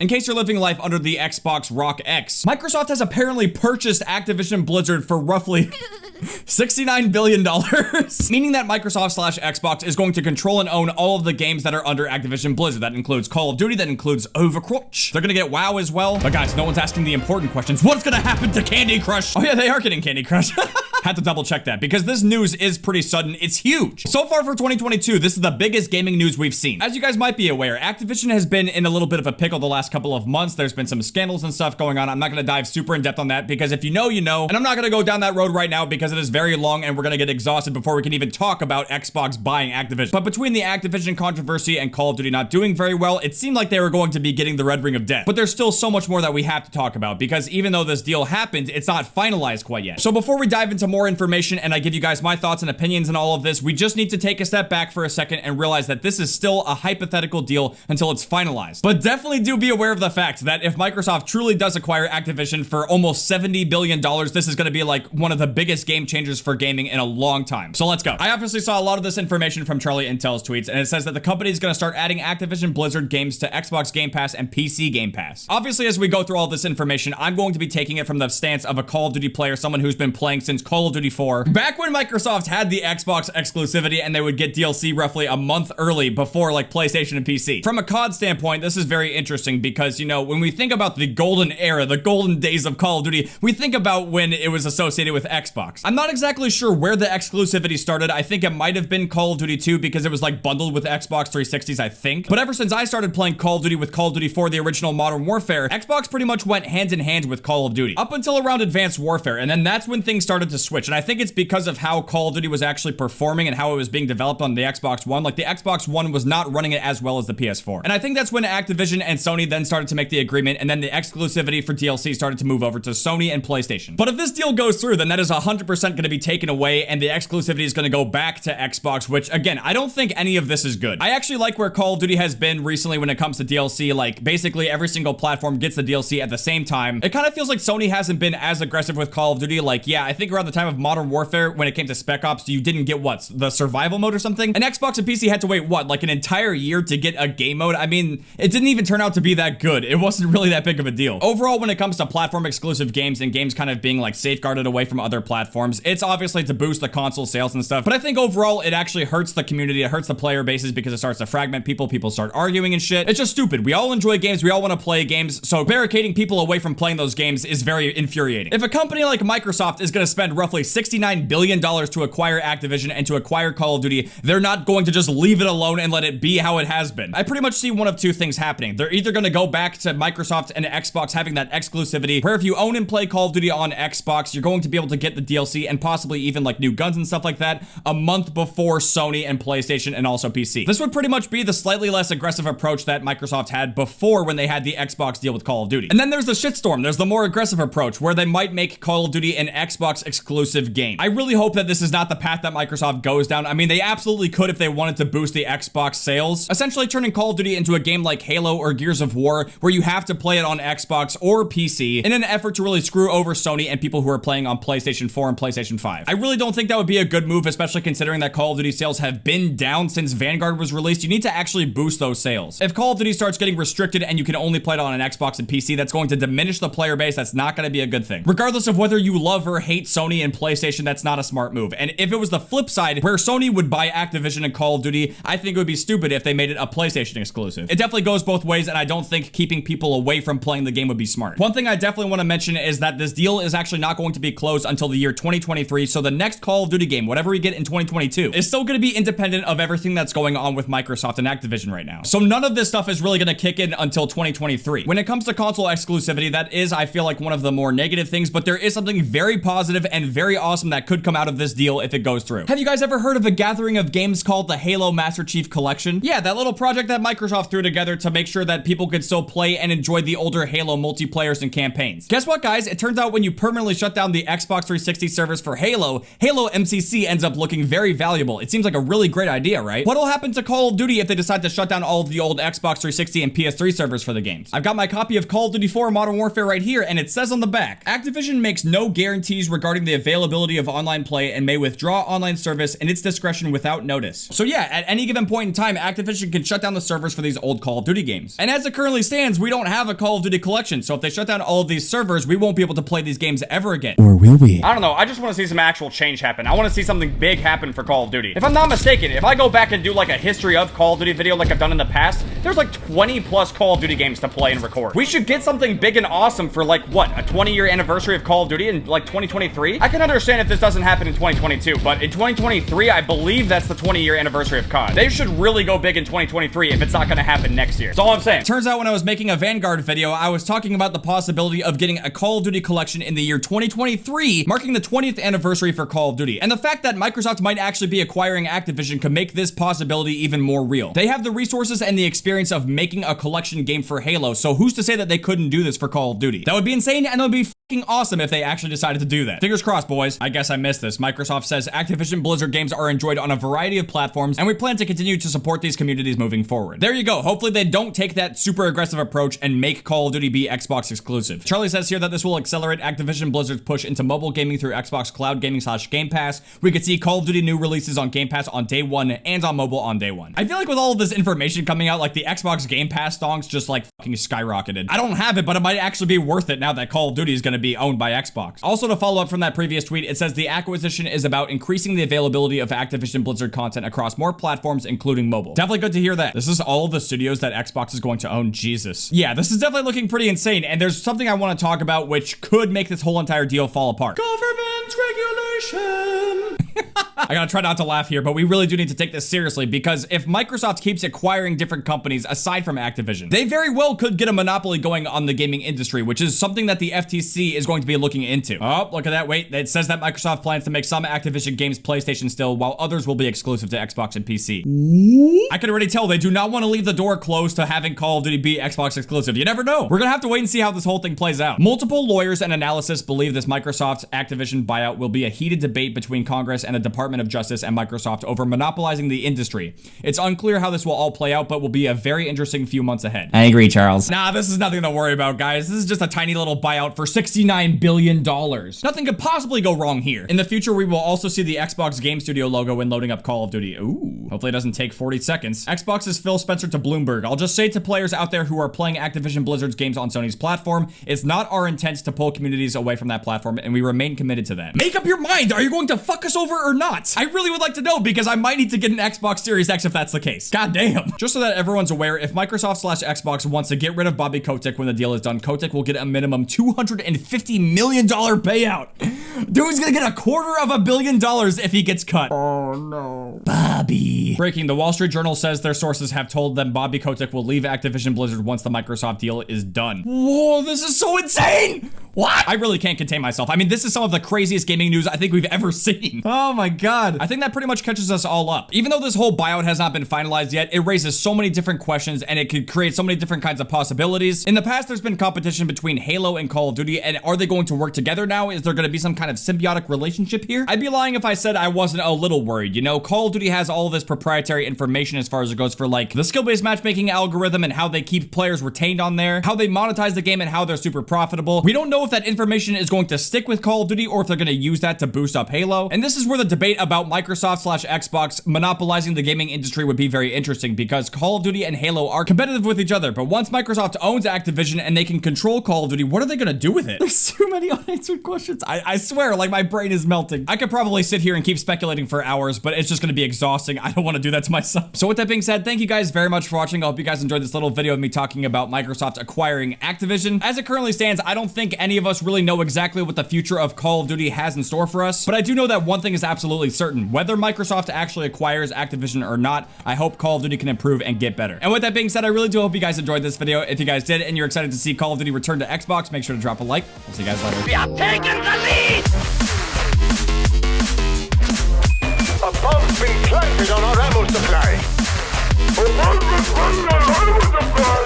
In case you're living life under the Xbox Rock X, Microsoft has apparently purchased Activision Blizzard for roughly $69 billion, meaning that Microsoft/Xbox is going to control and own all of the games that are under Activision Blizzard. That includes Call of Duty, that includes Overwatch. They're gonna get WoW as well. But guys, no one's asking the important questions. What's gonna happen to Candy Crush? Oh yeah, they are getting Candy Crush. Had to double check that because this news is pretty sudden. It's huge. So far for 2022, this is the biggest gaming news we've seen. As you guys might be aware, Activision has been in a little bit of a pickle the last couple of months. There's been some scandals and stuff going on. I'm not gonna dive super in depth on that because if you know, you know. And I'm not gonna go down that road right now because it is very long and we're gonna get exhausted before we can even talk about Xbox buying Activision. But between the Activision controversy and Call of Duty not doing very well, it seemed like they were going to be getting the red ring of death. But there's still so much more that we have to talk about because even though this deal happened, it's not finalized quite yet. So before we dive into more information and I give you guys my thoughts and opinions and all of this, we just need to take a step back for a second and realize that this is still a hypothetical deal until it's finalized. But definitely do be aware of the fact that if Microsoft truly does acquire Activision for almost $70 billion, this is going to be like one of the biggest game changers for gaming in a long time. So let's go. I obviously saw a lot of this information from Charlie Intel's tweets, and it says that the company is going to start adding Activision Blizzard games to Xbox Game Pass and PC Game Pass. Obviously, as we go through all this information, I'm going to be taking it from the stance of a Call of Duty player, someone who's been playing since Call of Duty 4. Back when Microsoft had the Xbox exclusivity and they would get DLC roughly a month early before like PlayStation and PC. From a COD standpoint, this is very interesting because, you know, when we think about the golden era, the golden days of Call of Duty, we think about when it was associated with Xbox. I'm not exactly sure where the exclusivity started. I think it might have been Call of Duty 2 because it was like bundled with Xbox 360s, I think. But ever since I started playing Call of Duty with Call of Duty 4, the original Modern Warfare, Xbox pretty much went hand in hand with Call of Duty up until around Advanced Warfare. And then that's when things started to switch. And I think it's because of how Call of Duty was actually performing and how it was being developed on the Xbox One. Like the Xbox One was not running it as well as the PS4. And I think that's when Activision and Sony then started to make the agreement, and then the exclusivity for DLC started to move over to Sony and PlayStation. But if this deal goes through, then that is 100% going to be taken away and the exclusivity is going to go back to Xbox, which again, I don't think any of this is good. I actually like where Call of Duty has been recently when it comes to DLC. Like basically every single platform gets the DLC at the same time. It kind of feels like Sony hasn't been as aggressive with Call of Duty. Like, yeah, I think around the time of Modern Warfare, when it came to Spec Ops, you didn't get what? The survival mode or something? And Xbox and PC had to wait, what? Like an entire year to get a game mode? I mean, it didn't even turn out to be that good. It wasn't really that big of a deal. Overall, when it comes to platform exclusive games and games kind of being like safeguarded away from other platforms, it's obviously to boost the console sales and stuff. But I think overall, it actually hurts the community. It hurts the player bases because it starts to fragment people. People start arguing and shit. It's just stupid. We all enjoy games. We all want to play games. So barricading people away from playing those games is very infuriating. If a company like Microsoft is going to spend roughly $69 billion to acquire Activision and to acquire Call of Duty, they're not going to just leave it alone and let it be how it has been. I pretty much see one of two things happening. They're either going to go back to Microsoft and Xbox having that exclusivity where if you own and play Call of Duty on Xbox, you're going to be able to get the DLC and possibly even like new guns and stuff like that a month before Sony and PlayStation and also PC. This would pretty much be the slightly less aggressive approach that Microsoft had before when they had the Xbox deal with Call of Duty. And then there's the shitstorm. There's the more aggressive approach where they might make Call of Duty an Xbox exclusive game. I really hope that this is not the path that Microsoft goes down. I mean, they absolutely could if they wanted to boost the Xbox sales, essentially turning Call of Duty into a game like Halo or Gears of War where you have to play it on Xbox or PC in an effort to really screw over Sony and people who are playing on PlayStation 4 and PlayStation 5. I really don't think that would be a good move, especially considering that Call of Duty sales have been down since Vanguard was released. You need to actually boost those sales. If Call of Duty starts getting restricted and you can only play it on an Xbox and PC, that's going to diminish the player base. That's not going to be a good thing. Regardless of whether you love or hate Sony and PlayStation, that's not a smart move. And if it was the flip side where Sony would buy Activision and Call of Duty, I think it would be stupid if they made it a PlayStation exclusive. It definitely goes both ways, and I don't think keeping people away from playing the game would be smart. One thing I definitely want to mention is that this deal is actually not going to be closed until the year 2023, so the next Call of Duty game, whatever we get in 2022, is still going to be independent of everything that's going on with Microsoft and Activision right now. So none of this stuff is really going to kick in until 2023. When it comes to console exclusivity, that is, I feel like, one of the more negative things, but there is something very positive and very awesome that could come out of this deal if it goes through. Have you guys ever heard of a gathering of games called the Halo Master Chief Collection? Yeah, that little project that Microsoft threw together to make sure that people could still play and enjoy the older Halo multiplayers and campaigns. Guess what, guys? It turns out when you permanently shut down the Xbox 360 servers for Halo MCC ends up looking very valuable. It seems like a really great idea, right? What'll happen to Call of Duty if they decide to shut down all of the old Xbox 360 and PS3 servers for the games? I've got my copy of Call of Duty 4 Modern Warfare right here, and it says on the back, Activision makes no guarantees regarding the availability of online play and may withdraw online service in its discretion without notice. So yeah, at any given point in time, Activision can shut down the servers for these old Call of Duty games. And as it currently currently stands, we don't have a Call of Duty collection. So if they shut down all of these servers, we won't be able to play these games ever again. Or will we? I don't know. I just want to see some actual change happen. I want to see something big happen for Call of Duty. If I'm not mistaken, if I go back and do like a history of Call of Duty video like I've done in the past, there's like 20 plus Call of Duty games to play and record. We should get something big and awesome for like, what, a 20-year anniversary of Call of Duty in like 2023? I can understand if this doesn't happen in 2022, but in 2023, I believe that's the 20-year anniversary of COD. They should really go big in 2023 if it's not going to happen next year. That's all I'm saying. Turns out when I was making a Vanguard video, I was talking about the possibility of getting a Call of Duty collection in the year 2023, marking the 20th anniversary for Call of Duty. And the fact that Microsoft might actually be acquiring Activision could make this possibility even more real. They have the resources and the experience of making a collection game for Halo, so who's to say that they couldn't do this for Call of Duty? That would be insane, and it would be fucking awesome if they actually decided to do that. Fingers crossed, boys. I guess I missed this. Microsoft says Activision Blizzard games are enjoyed on a variety of platforms, and we plan to continue to support these communities moving forward. There you go. Hopefully they don't take that super aggressive approach and make Call of Duty be Xbox exclusive. Charlie says here that this will accelerate Activision Blizzard's push into mobile gaming through Xbox Cloud Gaming / Game Pass. We could see Call of Duty new releases on Game Pass on day one and on mobile on day one. I feel like with all of this information coming out, like the Xbox Game Pass stonks just like fucking skyrocketed. I don't have it, but it might actually be worth it now that Call of Duty is going to be owned by Xbox. Also, to follow up from that previous tweet, it says the acquisition is about increasing the availability of Activision Blizzard content across more platforms, including mobile. Definitely good to hear that. This is all of the studios that Xbox is going to own. Jesus. Yeah, this is definitely looking pretty insane, and there's something I want to talk about which could make this whole entire deal fall apart. Government regulation. I gotta try not to laugh here, but we really do need to take this seriously, because if Microsoft keeps acquiring different companies aside from Activision, they very well could get a monopoly going on the gaming industry, which is something that the FTC is going to be looking into. Oh, look at that. Wait, it says that Microsoft plans to make some Activision games PlayStation still, while others will be exclusive to Xbox and PC. I can already tell they do not want to leave the door closed to having Call of Duty be Xbox exclusive. You never know. We're gonna have to wait and see how this whole thing plays out. Multiple lawyers and analysts believe this Microsoft Activision buyout will be a heated debate between Congress and the Department of Justice and Microsoft over monopolizing the industry. It's unclear how this will all play out, but will be a very interesting few months ahead. I agree, Charles. Nah, this is nothing to worry about, guys. This is just a tiny little buyout for $69 billion. Nothing could possibly go wrong here. In the future, we will also see the Xbox Game Studio logo when loading up Call of Duty. Ooh. Hopefully it doesn't take 40 seconds. Xbox's Phil Spencer to Bloomberg. I'll just say to players out there who are playing Activision Blizzard's games on Sony's platform, it's not our intent to pull communities away from that platform, and we remain committed to that. Make up your mind. Are you going to fuck us over or not? I really would like to know, because I might need to get an Xbox Series X if that's the case. God damn. Just so that everyone's aware, if Microsoft / Xbox wants to get rid of Bobby Kotick when the deal is done, Kotick will get a minimum $250 million payout. Dude's gonna get $250 million if he gets cut. Oh no. Bobby. Breaking, the Wall Street Journal says their sources have told them Bobby Kotick will leave Activision Blizzard once the Microsoft deal is done. Whoa, this is so insane. What? I really can't contain myself. I mean, this is some of the craziest gaming news I think we've ever seen. Oh my God. I think that pretty much catches us all up. Even though this whole buyout has not been finalized yet, it raises so many different questions and it could create so many different kinds of possibilities. In the past, there's been competition between Halo and Call of Duty, and are they going to work together now? Is there going to be some kind of symbiotic relationship here? I'd be lying if I said I wasn't a little worried. You know, Call of Duty has all this proprietary information as far as it goes for like the skill-based matchmaking algorithm and how they keep players retained on there, how they monetize the game and how they're super profitable. We don't know if that information is going to stick with Call of Duty or if they're going to use that to boost up Halo. And this is where the debate about Microsoft / Xbox monopolizing the gaming industry would be very interesting, because Call of Duty and Halo are competitive with each other. But once Microsoft owns Activision and they can control Call of Duty, what are they going to do with it? There's so many unanswered questions. I swear, like my brain is melting. I could probably sit here and keep speculating for hours, but it's just going to be exhausting. I don't want to do that to myself. So with that being said, thank you guys very much for watching. I hope you guys enjoyed this little video of me talking about Microsoft acquiring Activision. As it currently stands, I don't think any of us really know exactly what the future of Call of Duty has in store for us, but I do know that one thing is absolutely certain. Whether Microsoft actually acquires Activision or not, I hope Call of Duty can improve and get better. And with that being said, I really do hope you guys enjoyed this video. If you guys did and you're excited to see Call of Duty return to Xbox, make sure to drop a like. I'll see you guys later. We are taking the lead! A bomb's been planted on our ammo supply. A bomb is planted on our ammo supply!